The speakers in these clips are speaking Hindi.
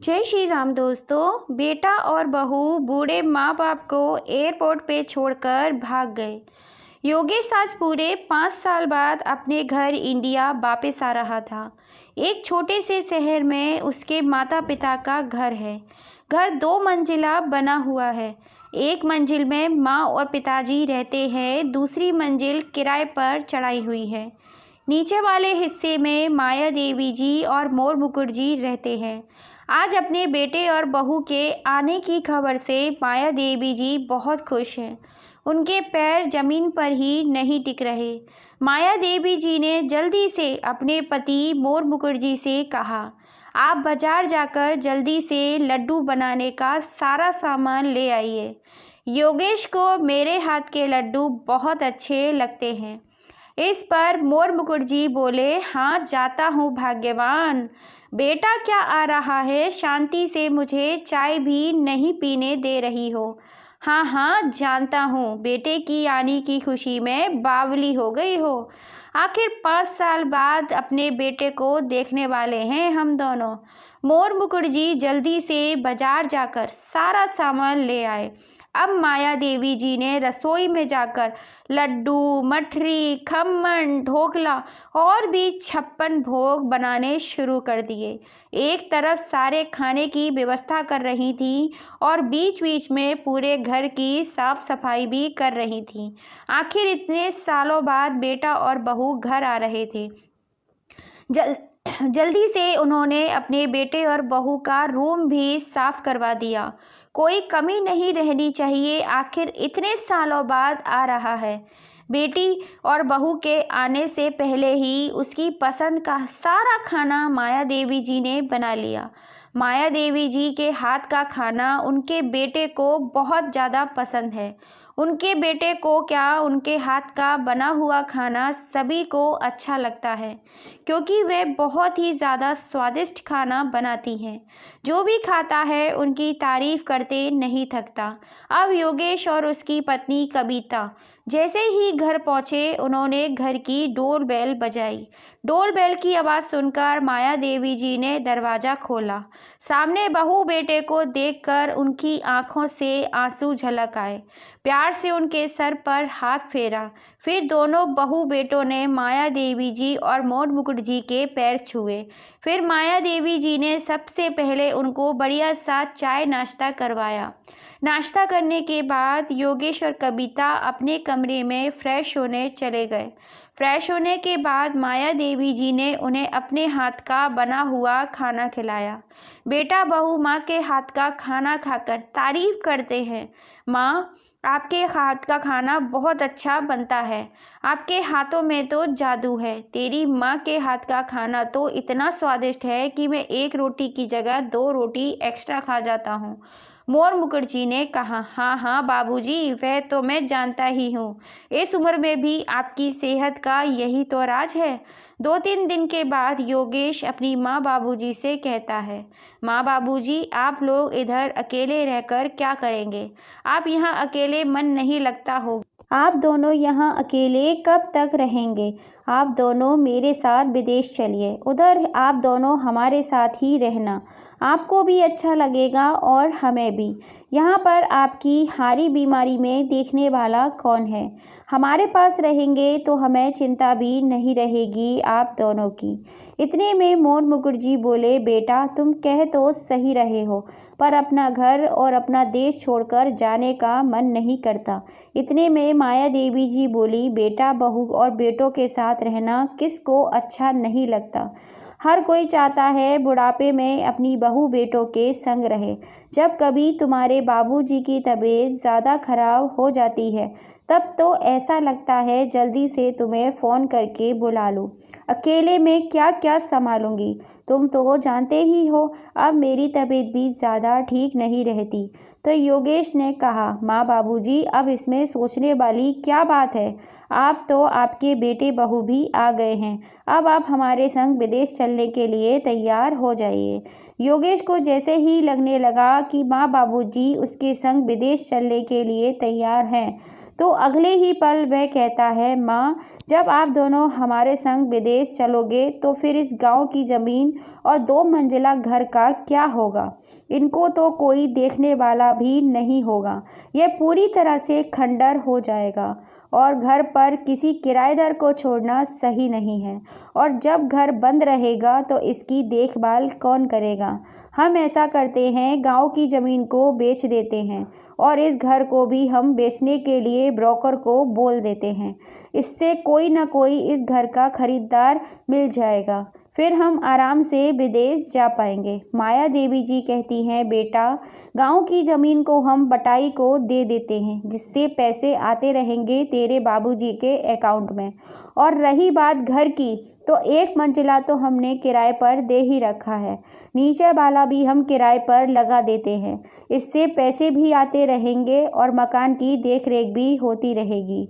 जय श्री राम दोस्तों। बेटा और बहू बूढ़े माँ बाप को एयरपोर्ट पे छोड़कर भाग गए। योगेश आज पूरे 5 साल बाद अपने घर इंडिया वापस आ रहा था। एक छोटे से शहर में उसके माता पिता का घर है। घर 2 मंजिला बना हुआ है। एक मंजिल में माँ और पिताजी रहते हैं, दूसरी मंजिल किराए पर चढ़ाई हुई है। नीचे वाले हिस्से में माया देवी जी और मोर मुकुट जी रहते हैं। आज अपने बेटे और बहू के आने की खबर से माया देवी जी बहुत खुश हैं। उनके पैर जमीन पर ही नहीं टिक रहे। माया देवी जी ने जल्दी से अपने पति मोर मुकुट जी से कहा, आप बाजार जाकर जल्दी से लड्डू बनाने का सारा सामान ले आइए। योगेश को मेरे हाथ के लड्डू बहुत अच्छे लगते हैं। इस पर मोर मुकुट जी बोले, हाँ जाता हूँ भाग्यवान। बेटा क्या आ रहा है, शांति से मुझे चाय भी नहीं पीने दे रही हो। हाँ हाँ जानता हूँ, बेटे की आने की खुशी में बावली हो गई हो। आखिर 5 साल बाद अपने बेटे को देखने वाले हैं हम दोनों। मोर मुकुट जी जल्दी से बाजार जाकर सारा सामान ले आए। अब माया देवी जी ने रसोई में जाकर लड्डू, मठरी, खम्मन, ढोकला और भी 56 भोग बनाने शुरू कर दिए। एक तरफ सारे खाने की व्यवस्था कर रही थी और बीच बीच में पूरे घर की साफ सफाई भी कर रही थी। आखिर इतने सालों बाद बेटा और बहू घर आ रहे थे। जल्दी से उन्होंने अपने बेटे और बहू का रूम भी साफ करवा दिया। कोई कमी नहीं रहनी चाहिए, आखिर इतने सालों बाद आ रहा है। बेटी और बहू के आने से पहले ही उसकी पसंद का सारा खाना माया देवी जी ने बना लिया। माया देवी जी के हाथ का खाना उनके बेटे को बहुत ज़्यादा पसंद है। उनके बेटे को क्या, उनके हाथ का बना हुआ खाना सभी को अच्छा लगता है, क्योंकि वे बहुत ही ज़्यादा स्वादिष्ट खाना बनाती हैं। जो भी खाता है उनकी तारीफ करते नहीं थकता। अब योगेश और उसकी पत्नी कविता जैसे ही घर पहुँचे, उन्होंने घर की डोर बेल बजाई। डोर बेल की आवाज़ सुनकर माया देवी जी ने दरवाज़ा खोला। सामने बहू बेटे को देखकर उनकी आंखों से आंसू झलक आए। प्यार से उनके सर पर हाथ फेरा। फिर दोनों बहू बेटों ने माया देवी जी और मोर मुकुट जी के पैर छुए। फिर माया देवी जी ने सबसे पहले उनको बढ़िया सा चाय नाश्ता करवाया। नाश्ता करने के बाद योगेश और कविता अपने कमरे में फ्रेश होने चले गए। फ्रेश होने के बाद माया देवी जी ने उन्हें अपने हाथ का बना हुआ खाना खिलाया। बेटा बहू माँ के हाथ का खाना खाकर तारीफ करते हैं, माँ आपके हाथ का खाना बहुत अच्छा बनता है, आपके हाथों में तो जादू है। तेरी माँ के हाथ का खाना तो इतना स्वादिष्ट है कि मैं 1 रोटी की जगह 2 रोटी एक्स्ट्रा खा जाता हूँ। मोर मुकुट जी ने कहा, हाँ हाँ बाबूजी, वह तो मैं जानता ही हूँ। इस उम्र में भी आपकी सेहत का यही तो राज है। 2-3 दिन के बाद योगेश अपनी माँ बाबूजी से कहता है, माँ बाबूजी आप लोग इधर अकेले रहकर क्या करेंगे? आप यहाँ अकेले मन नहीं लगता होगा। आप दोनों यहाँ अकेले कब तक रहेंगे? आप दोनों मेरे साथ विदेश चलिए, उधर आप दोनों हमारे साथ ही रहना। आपको भी अच्छा लगेगा और हमें भी। यहाँ पर आपकी हारी बीमारी में देखने वाला कौन है? हमारे पास रहेंगे तो हमें चिंता भी नहीं रहेगी आप दोनों की। इतने में मोर मुकुट जी बोले, बेटा तुम कह तो सही रहे हो, पर अपना घर और अपना देश छोड़कर जाने का मन नहीं करता। इतने में माया देवी जी बोली, बेटा बहू और बेटों के साथ रहना किसको अच्छा नहीं लगता। हर कोई चाहता है बुढ़ापे में अपनी बहू बेटों के संग रहे। जब कभी तुम्हारे बाबूजी की तबीयत ज़्यादा खराब हो जाती है तब तो ऐसा लगता है जल्दी से तुम्हें फ़ोन करके बुला लूँ। अकेले में क्या क्या संभालूंगी, तुम तो जानते ही हो अब मेरी तबीयत भी ज़्यादा ठीक नहीं रहती। तो योगेश ने कहा, माँ बाबूजी अब इसमें सोचने वाली वाली क्या बात है। आप तो आपके बेटे बहू भी आ गए हैं। अब आप हमारे संग विदेश चलने के लिए तैयार हो जाइए। योगेश को जैसे ही लगने लगा कि माँ बाबूजी उसके संग विदेश चलने के लिए तैयार हैं, तो अगले ही पल वह कहता है, माँ, जब आप दोनों हमारे संग विदेश चलोगे तो फिर इस गांव की ज़मीन और 2 मंजिला घर का क्या होगा। इनको तो कोई देखने वाला भी नहीं होगा। यह पूरी तरह से खंडर हो जाएगा और घर पर किसी किराएदार को छोड़ना सही नहीं है। और जब घर बंद रहेगा तो इसकी देखभाल कौन करेगा। हम ऐसा करते हैं, गांव की ज़मीन को बेच देते हैं और इस घर को भी हम बेचने के लिए ब्रोकर को बोल देते हैं। इससे कोई ना कोई इस घर का खरीदार मिल जाएगा, फिर हम आराम से विदेश जा पाएंगे। माया देवी जी कहती हैं, बेटा, गांव की ज़मीन को हम बटाई को दे देते हैं, जिससे पैसे आते रहेंगे तेरे बाबूजी के अकाउंट में। और रही बात घर की, तो 1 मंजिला तो हमने किराए पर दे ही रखा है, नीचे वाला भी हम किराए पर लगा देते हैं। इससे पैसे भी आते रहेंगे और मकान की देखरेख भी होती रहेगी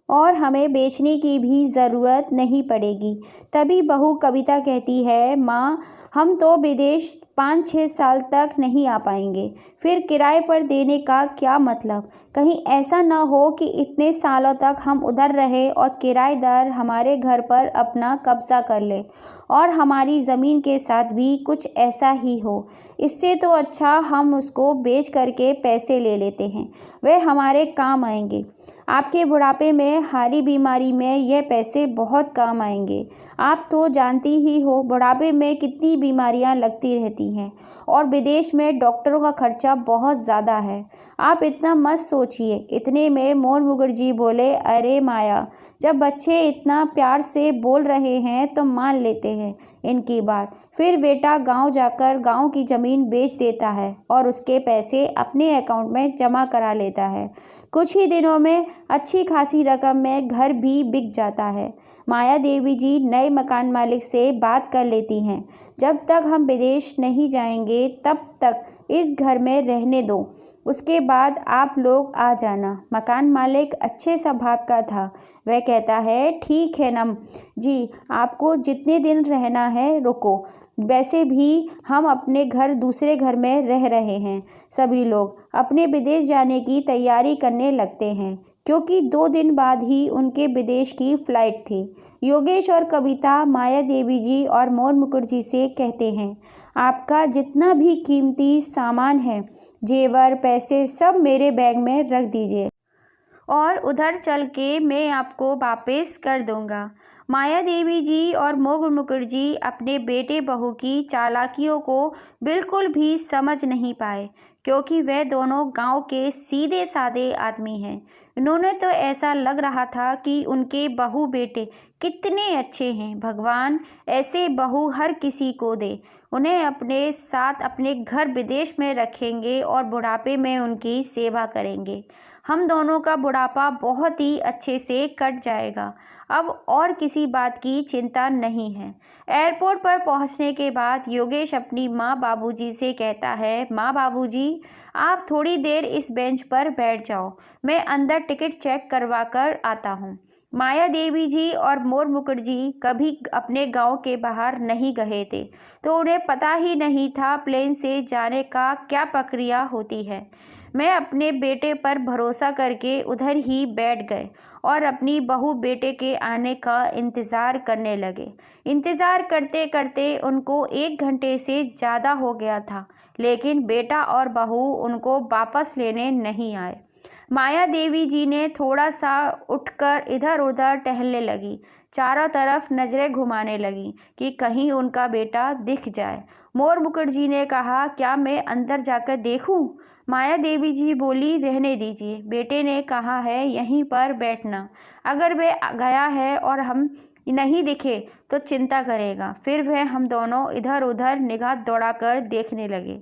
और हमें बेचने की भी ज़रूरत नहीं पड़ेगी। तभी बहू कविता कहती है, माँ, हम तो विदेश 5-6 साल तक नहीं आ पाएंगे, फिर किराए पर देने का क्या मतलब। कहीं ऐसा न हो कि इतने सालों तक हम उधर रहे और किराएदार हमारे घर पर अपना कब्जा कर ले और हमारी ज़मीन के साथ भी कुछ ऐसा ही हो। इससे तो अच्छा हम उसको बेच करके पैसे ले लेते हैं, वे हमारे काम आएंगे। आपके बुढ़ापे में, हारी बीमारी में यह पैसे बहुत काम आएंगे। आप तो जानती ही हो बुढ़ापे में कितनी बीमारियां लगती रहती हैं और विदेश में डॉक्टरों का खर्चा बहुत ज़्यादा है। आप इतना मत सोचिए। इतने में मोर मुखर्जी बोले, अरे माया, जब बच्चे इतना प्यार से बोल रहे हैं तो मान लेते हैं इनकी बात। फिर बेटा गांव जाकर गांव की ज़मीन बेच देता है और उसके पैसे अपने अकाउंट में जमा करा लेता है। कुछ ही दिनों में अच्छी खासी रकम में घर भी बिक जाता है। माया देवी जी नए मकान मालिक से बात कर लेती हैं, जब तक हम विदेश नहीं जाएंगे तब तक इस घर में रहने दो, उसके बाद आप लोग आ जाना। मकान मालिक अच्छे स्वभाव का था। वह कहता है, ठीक है नम जी, आपको जितने दिन रहना है रुको। वैसे भी हम अपने घर दूसरे घर में रह रहे हैं। सभी लोग अपने विदेश जाने की तैयारी करने लगते हैं, क्योंकि 2 दिन बाद ही उनके विदेश की फ़्लाइट थी। योगेश और कविता माया देवी जी और मोर मुखर्जी से कहते हैं, आपका जितना भी कीमती सामान है, जेवर, पैसे, सब मेरे बैग में रख दीजिए और उधर चल के मैं आपको वापस कर दूंगा। माया देवी जी और मोर मुखर्जी अपने बेटे बहू की चालाकियों को बिल्कुल भी समझ नहीं पाए, क्योंकि वे दोनों गांव के सीधे साधे आदमी हैं। उन्होंने तो ऐसा लग रहा था कि उनके बहू बेटे कितने अच्छे हैं, भगवान ऐसे बहू हर किसी को दे। उन्हें अपने साथ अपने घर विदेश में रखेंगे और बुढ़ापे में उनकी सेवा करेंगे। हम दोनों का बुढ़ापा बहुत ही अच्छे से कट जाएगा। अब और किसी बात की चिंता नहीं है। एयरपोर्ट पर पहुंचने के बाद योगेश अपनी माँ बाबूजी से कहता है, माँ बाबूजी, आप थोड़ी देर इस बेंच पर बैठ जाओ, मैं अंदर टिकट चेक करवा कर आता हूँ। माया देवी जी और मोर मुखर्जी कभी अपने गांव के बाहर नहीं गए थे, तो उन्हें पता ही नहीं था प्लेन से जाने का क्या प्रक्रिया होती है। मैं अपने बेटे पर भरोसा करके उधर ही बैठ गए और अपनी बहू बेटे के आने का इंतज़ार करने लगे। इंतज़ार करते करते उनको 1 घंटे से ज़्यादा हो गया था, लेकिन बेटा और बहू उनको वापस लेने नहीं आए। माया देवी जी ने थोड़ा सा उठकर इधर उधर टहलने लगी, चारों तरफ नज़रें घुमाने लगी कि कहीं उनका बेटा दिख जाए। मोर मुखर्जी ने कहा, क्या मैं अंदर जाकर देखूं? माया देवी जी बोली, रहने दीजिए। बेटे ने कहा है यहीं पर बैठना, अगर वह गया है और हम नहीं दिखे तो चिंता करेगा। फिर वह हम दोनों इधर उधर निगाह दौड़ाकर देखने लगे।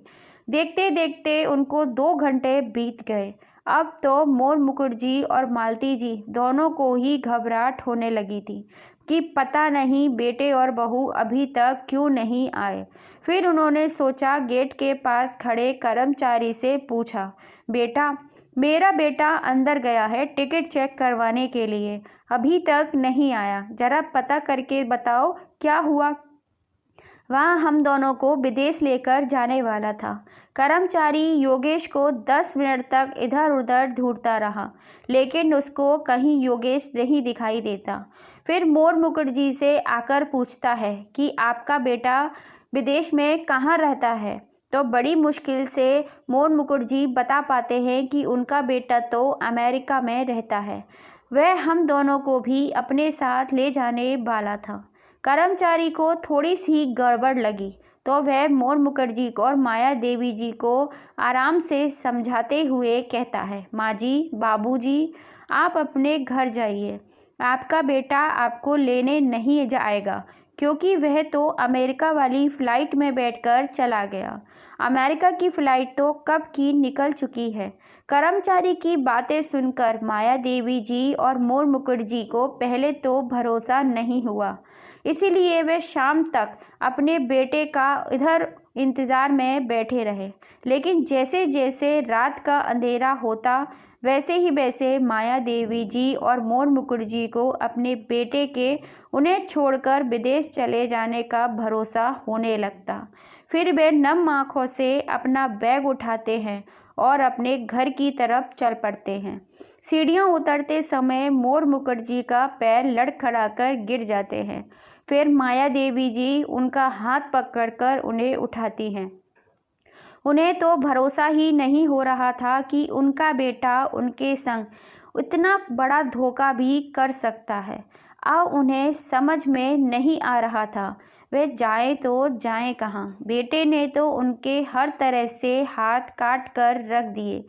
देखते देखते उनको 2 घंटे बीत गए। अब तो मोर मुखर्जी और मालती जी दोनों को ही घबराहट होने लगी थी। कि पता नहीं बेटे और बहू अभी तक क्यों नहीं आए। फिर उन्होंने सोचा, गेट के पास खड़े कर्मचारी से पूछा, बेटा, मेरा बेटा अंदर गया है टिकट चेक करवाने के लिए, अभी तक नहीं आया, जरा पता करके बताओ क्या हुआ। वहाँ हम दोनों को विदेश लेकर जाने वाला था। कर्मचारी योगेश को 10 मिनट तक इधर उधर ढूंढता रहा, लेकिन उसको कहीं योगेश नहीं दिखाई देता। फिर मोर मुखर्जी से आकर पूछता है कि आपका बेटा विदेश में कहाँ रहता है। तो बड़ी मुश्किल से मोर मुखर्जी बता पाते हैं कि उनका बेटा तो अमेरिका में रहता है। वह हम दोनों को भी अपने साथ ले जाने वाला था। कर्मचारी को थोड़ी सी गड़बड़ लगी तो वह मोर मुखर्जी को और माया देवी जी को आराम से समझाते हुए कहता है, माँ जी, बाबू जी, आप अपने घर जाइए, आपका बेटा आपको लेने नहीं जाएगा, क्योंकि वह तो अमेरिका वाली फ़्लाइट में बैठकर चला गया। अमेरिका की फ़्लाइट तो कब की निकल चुकी है। कर्मचारी की बातें सुनकर माया देवी जी और मोर मुखर्जी को पहले तो भरोसा नहीं हुआ, इसीलिए वे शाम तक अपने बेटे का इधर इंतज़ार में बैठे रहे। लेकिन जैसे जैसे रात का अंधेरा होता, वैसे ही वैसे माया देवी जी और मोर मुखर्जी को अपने बेटे के उन्हें छोड़कर विदेश चले जाने का भरोसा होने लगता। फिर वे नम आँखों से अपना बैग उठाते हैं और अपने घर की तरफ चल पड़ते हैं। सीढ़ियाँ उतरते समय मोर मुखर्जी का पैर लड़खड़ाकर गिर जाते हैं। फिर माया देवी जी उनका हाथ पकड़कर उन्हें उठाती हैं। उन्हें तो भरोसा ही नहीं हो रहा था कि उनका बेटा उनके संग इतना बड़ा धोखा भी कर सकता है। अब उन्हें समझ में नहीं आ रहा था वे जाएं तो जाएं कहाँ। बेटे ने तो उनके हर तरह से हाथ काट कर रख दिए,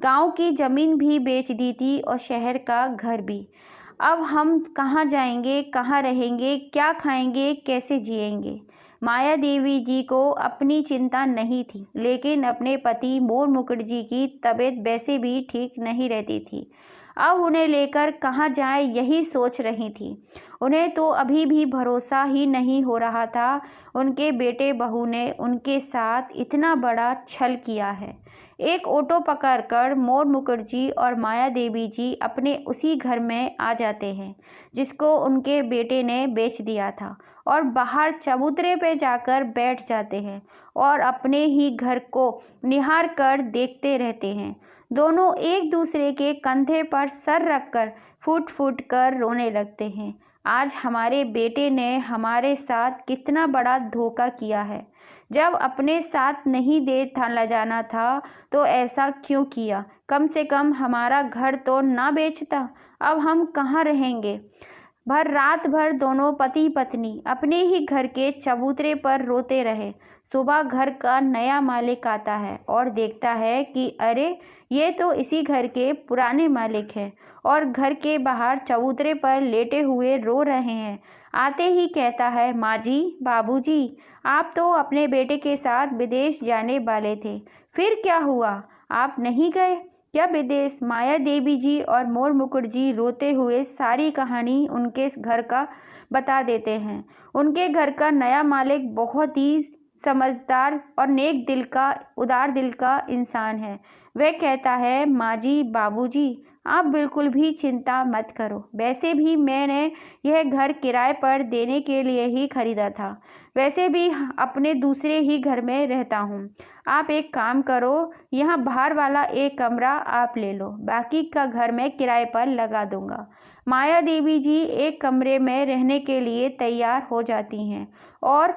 गांव की ज़मीन भी बेच दी थी और शहर का घर भी। अब हम कहाँ जाएंगे, कहाँ रहेंगे, क्या खाएंगे, कैसे जिएंगे। माया देवी जी को अपनी चिंता नहीं थी, लेकिन अपने पति मोर मुखर्जी की तबीयत वैसे भी ठीक नहीं रहती थी। अब उन्हें लेकर कहाँ जाए यही सोच रही थी। उन्हें तो अभी भी भरोसा ही नहीं हो रहा था उनके बेटे बहू ने उनके साथ इतना बड़ा छल किया है। एक ऑटो पकड़कर मोर मुखर्जी और माया देवी जी अपने उसी घर में आ जाते हैं जिसको उनके बेटे ने बेच दिया था, और बाहर चबूतरे पे जाकर बैठ जाते हैं और अपने ही घर को निहार कर देखते रहते हैं। दोनों एक दूसरे के कंधे पर सर रखकर फूट फूट कर रोने लगते हैं। आज हमारे बेटे ने हमारे साथ कितना बड़ा धोखा किया है। जब अपने साथ नहीं दे था ले जाना था तो ऐसा क्यों किया। कम से कम हमारा घर तो ना बेचता। अब हम कहाँ रहेंगे। रात भर दोनों पति पत्नी अपने ही घर के चबूतरे पर रोते रहे। सुबह घर का नया मालिक आता है और देखता है कि अरे, ये तो इसी घर के पुराने मालिक हैं और घर के बाहर चबूतरे पर लेटे हुए रो रहे हैं। आते ही कहता है, माँ जी, बाबू जी, आप तो अपने बेटे के साथ विदेश जाने वाले थे, फिर क्या हुआ, आप नहीं गए क्या विदेश। माया देवी जी और मोर मुखर्जी रोते हुए सारी कहानी उनके घर का बता देते हैं। उनके घर का नया मालिक बहुत ही समझदार और नेक दिल का, उदार दिल का इंसान है। वह कहता है, माँ जी, बाबू जी, आप बिल्कुल भी चिंता मत करो। वैसे भी मैंने यह घर किराए पर देने के लिए ही खरीदा था। वैसे भी अपने दूसरे ही घर में रहता हूँ। आप एक काम करो, यहाँ बाहर वाला एक कमरा आप ले लो, बाकी का घर मैं किराए पर लगा दूँगा। माया देवी जी एक कमरे में रहने के लिए तैयार हो जाती हैं और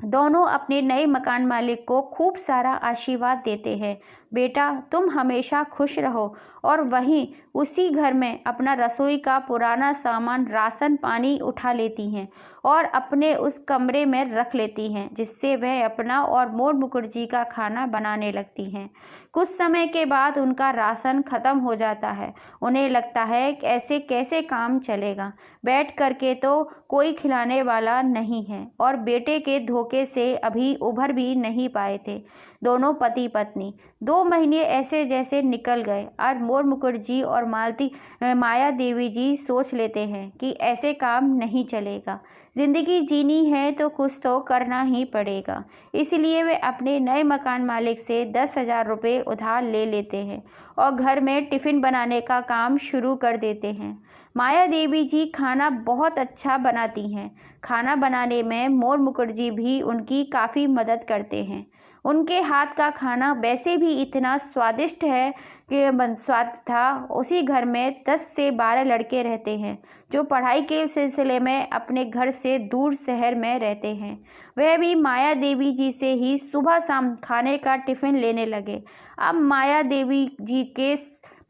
दोनों अपने नए मकान मालिक को खूब सारा आशीर्वाद देते हैं। बेटा, तुम हमेशा खुश रहो। और वहीं उसी घर में अपना रसोई का पुराना सामान, राशन पानी उठा लेती हैं और अपने उस कमरे में रख लेती हैं, जिससे वह अपना और मोर मुखर्जी का खाना बनाने लगती हैं। कुछ समय के बाद उनका राशन ख़त्म हो जाता है। उन्हें लगता है कि ऐसे कैसे काम चलेगा, बैठ करके तो कोई खिलाने वाला नहीं है और बेटे के धोखे धोखे से अभी उभर भी नहीं पाए थे दोनों पति पत्नी। 2 महीने ऐसे जैसे निकल गए और मोर मुखर्जी और माया देवी जी सोच लेते हैं कि ऐसे काम नहीं चलेगा, ज़िंदगी जीनी है तो कुछ तो करना ही पड़ेगा। इसलिए वे अपने नए मकान मालिक से 10,000 रुपये उधार ले लेते हैं और घर में टिफ़िन बनाने का काम शुरू कर देते हैं। माया देवी जी खाना बहुत अच्छा बनाती हैं। खाना बनाने में मोर मुखर्जी भी उनकी काफ़ी मदद करते हैं। उनके हाथ का खाना वैसे भी इतना स्वादिष्ट है कि स्वाद था। उसी घर में 10 से 12 लड़के रहते हैं जो पढ़ाई के सिलसिले में अपने घर से दूर शहर में रहते हैं। वह भी माया देवी जी से ही सुबह शाम खाने का टिफ़िन लेने लगे। अब माया देवी जी के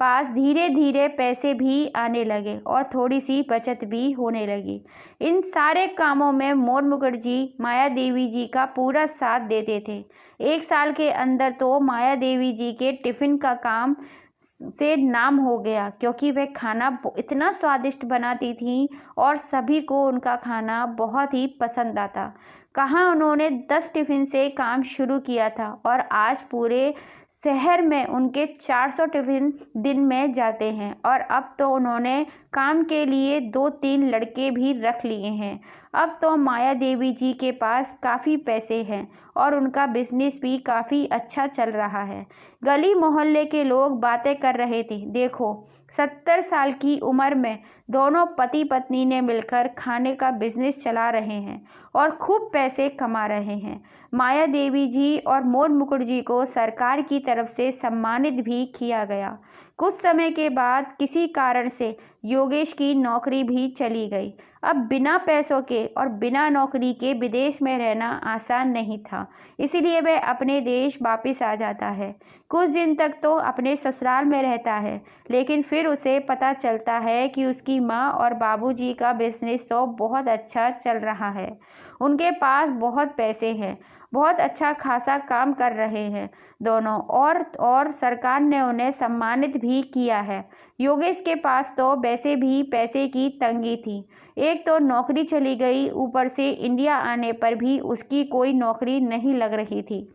पास धीरे धीरे पैसे भी आने लगे और थोड़ी सी बचत भी होने लगी। इन सारे कामों में मोर मुखर्जी माया देवी जी का पूरा साथ देते थे। 1 साल के अंदर तो माया देवी जी के टिफ़िन का काम से नाम हो गया, क्योंकि वह खाना इतना स्वादिष्ट बनाती थी और सभी को उनका खाना बहुत ही पसंद आता। कहाँ उन्होंने 10 टिफ़िन से काम शुरू किया था और आज पूरे शहर में उनके 400 टिफ़िन दिन में जाते हैं और अब तो उन्होंने काम के लिए 2-3 लड़के भी रख लिए हैं। अब तो माया देवी जी के पास काफ़ी पैसे हैं और उनका बिजनेस भी काफ़ी अच्छा चल रहा है। गली मोहल्ले के लोग बातें कर रहे थे, देखो 70 साल की उम्र में दोनों पति पत्नी ने मिलकर खाने का बिजनेस चला रहे हैं और खूब पैसे कमा रहे हैं। माया देवी जी और मोर मुखर्जी को सरकार की तरफ से सम्मानित भी किया गया। कुछ समय के बाद किसी कारण से योगेश की नौकरी भी चली गई। अब बिना पैसों के और बिना नौकरी के विदेश में रहना आसान नहीं था, इसीलिए वह अपने देश वापस आ जाता है। कुछ दिन तक तो अपने ससुराल में रहता है, लेकिन फिर उसे पता चलता है कि उसकी माँ और बाबूजी का बिजनेस तो बहुत अच्छा चल रहा है। उनके पास बहुत पैसे हैं, बहुत अच्छा खासा काम कर रहे हैं दोनों, और सरकार ने उन्हें सम्मानित भी किया है। योगेश के पास तो वैसे भी पैसे की तंगी थी। एक तो नौकरी चली गई, ऊपर से इंडिया आने पर भी उसकी कोई नौकरी नहीं लग रही थी।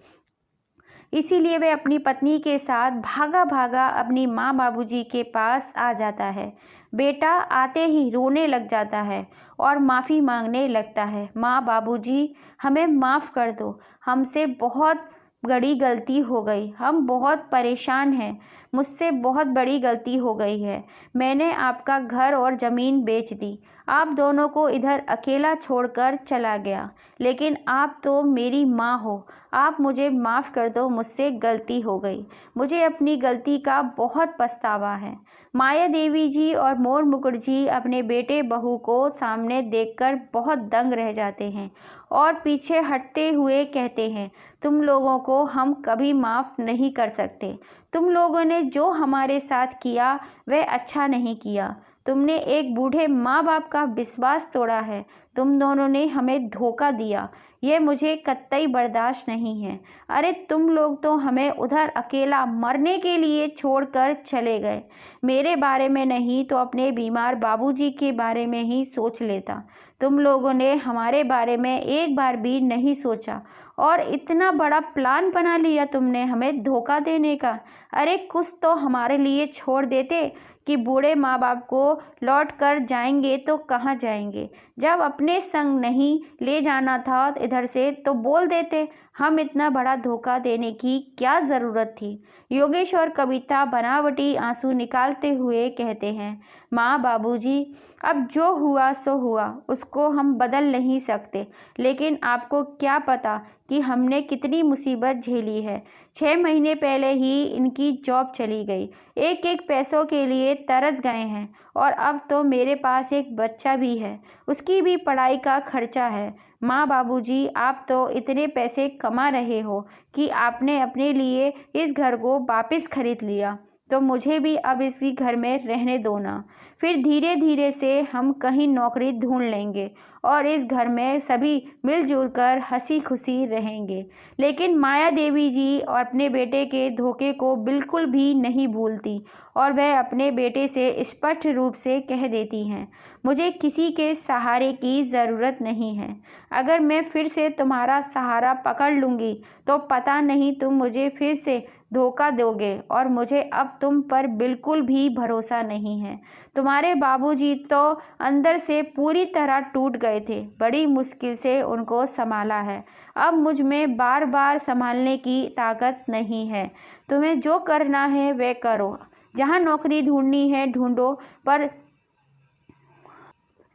इसीलिए वह अपनी पत्नी के साथ भागा भागा अपनी माँ बाबूजी के पास आ जाता है। बेटा आते ही रोने लग जाता है और माफ़ी मांगने लगता है, माँ बाबूजी हमें माफ़ कर दो, हमसे बहुत बड़ी गलती हो गई, हम बहुत परेशान हैं, मुझसे बहुत बड़ी गलती हो गई है। मैंने आपका घर और ज़मीन बेच दी, आप दोनों को इधर अकेला छोड़कर चला गया, लेकिन आप तो मेरी माँ हो, आप मुझे माफ़ कर दो, मुझसे गलती हो गई, मुझे अपनी गलती का बहुत पछतावा है। माया देवी जी और मोर मुखर्जी अपने बेटे बहू को सामने देखकर बहुत दंग रह जाते हैं और पीछे हटते हुए कहते हैं, तुम लोगों को हम कभी माफ़ नहीं कर सकते। तुम लोगों ने जो हमारे साथ किया वह अच्छा नहीं किया। तुमने एक बूढ़े माँ बाप का विश्वास तोड़ा है, तुम दोनों ने हमें धोखा दिया, यह मुझे कतई बर्दाश्त नहीं है। अरे तुम लोग तो हमें उधर अकेला मरने के लिए छोड़कर चले गए। मेरे बारे में नहीं तो अपने बीमार बाबूजी के बारे में ही सोच लेता। तुम लोगों ने हमारे बारे में एक बार भी नहीं सोचा और इतना बड़ा प्लान बना लिया तुमने हमें धोखा देने का। अरे कुछ तो हमारे लिए छोड़ देते कि बूढ़े माँ बाप को लौट कर जाएंगे तो कहाँ जाएंगे। जब अपने संग नहीं ले जाना था इधर से तो बोल देते, हम इतना बड़ा धोखा देने की क्या ज़रूरत थी। योगेश और कविता बनावटी आंसू निकालते हुए कहते हैं, माँ बाबूजी अब जो हुआ सो हुआ, उसको हम बदल नहीं सकते, लेकिन आपको क्या पता कि हमने कितनी मुसीबत झेली है। 6 महीने पहले ही इनकी जॉब चली गई, एक एक पैसों के लिए तरस गए हैं और अब तो मेरे पास एक बच्चा भी है, उसकी भी पढ़ाई का खर्चा है। माँ बाबूजी आप तो इतने पैसे कमा रहे हो कि आपने अपने लिए इस घर को वापस खरीद लिया, तो मुझे भी अब इसी घर में रहने दो ना। फिर धीरे धीरे से हम कहीं नौकरी ढूंढ लेंगे और इस घर में सभी मिलजुल कर हंसी खुशी रहेंगे। लेकिन माया देवी जी और अपने बेटे के धोखे को बिल्कुल भी नहीं भूलती और वह अपने बेटे से स्पष्ट रूप से कह देती हैं, मुझे किसी के सहारे की ज़रूरत नहीं है। अगर मैं फिर से तुम्हारा सहारा पकड़ लूँगी तो पता नहीं तुम मुझे फिर से धोखा दोगे और मुझे अब तुम पर बिल्कुल भी भरोसा नहीं है। तुम्हारे बाबूजी तो अंदर से पूरी तरह टूट गए थे, बड़ी मुश्किल से उनको संभाला है। अब मुझ में बार बार संभालने की ताकत नहीं है। तुम्हें जो करना है वह करो, जहाँ नौकरी ढूंढनी है ढूंढो, पर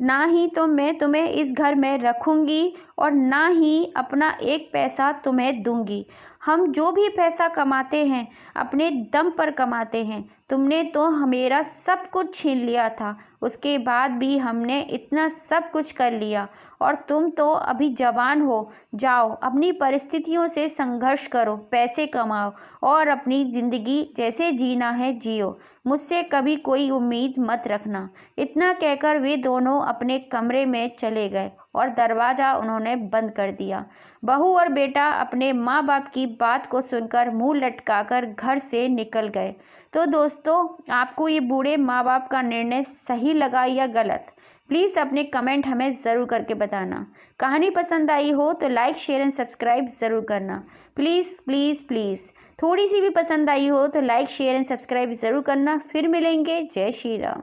ना ही तो मैं तुम्हें इस घर में रखूँगी और ना ही अपना एक पैसा तुम्हें दूंगी। हम जो भी पैसा कमाते हैं अपने दम पर कमाते हैं। तुमने तो मेरा सब कुछ छीन लिया था, उसके बाद भी हमने इतना सब कुछ कर लिया और तुम तो अभी जवान हो। जाओ अपनी परिस्थितियों से संघर्ष करो, पैसे कमाओ और अपनी ज़िंदगी जैसे जीना है जियो। मुझसे कभी कोई उम्मीद मत रखना। इतना कहकर वे दोनों अपने कमरे में चले गए और दरवाज़ा उन्होंने बंद कर दिया। बहू और बेटा अपने माँ बाप की बात को सुनकर मुंह लटकाकर घर से निकल गए। तो दोस्तों, आपको ये बूढ़े माँ बाप का निर्णय सही लगा या गलत? प्लीज़ अपने कमेंट हमें ज़रूर करके बताना। कहानी पसंद आई हो तो लाइक शेयर एंड सब्सक्राइब ज़रूर करना। Please please please. थोड़ी सी भी पसंद आई हो तो लाइक शेयर एंड सब्सक्राइब ज़रूर करना। फिर मिलेंगे। जय श्री राम।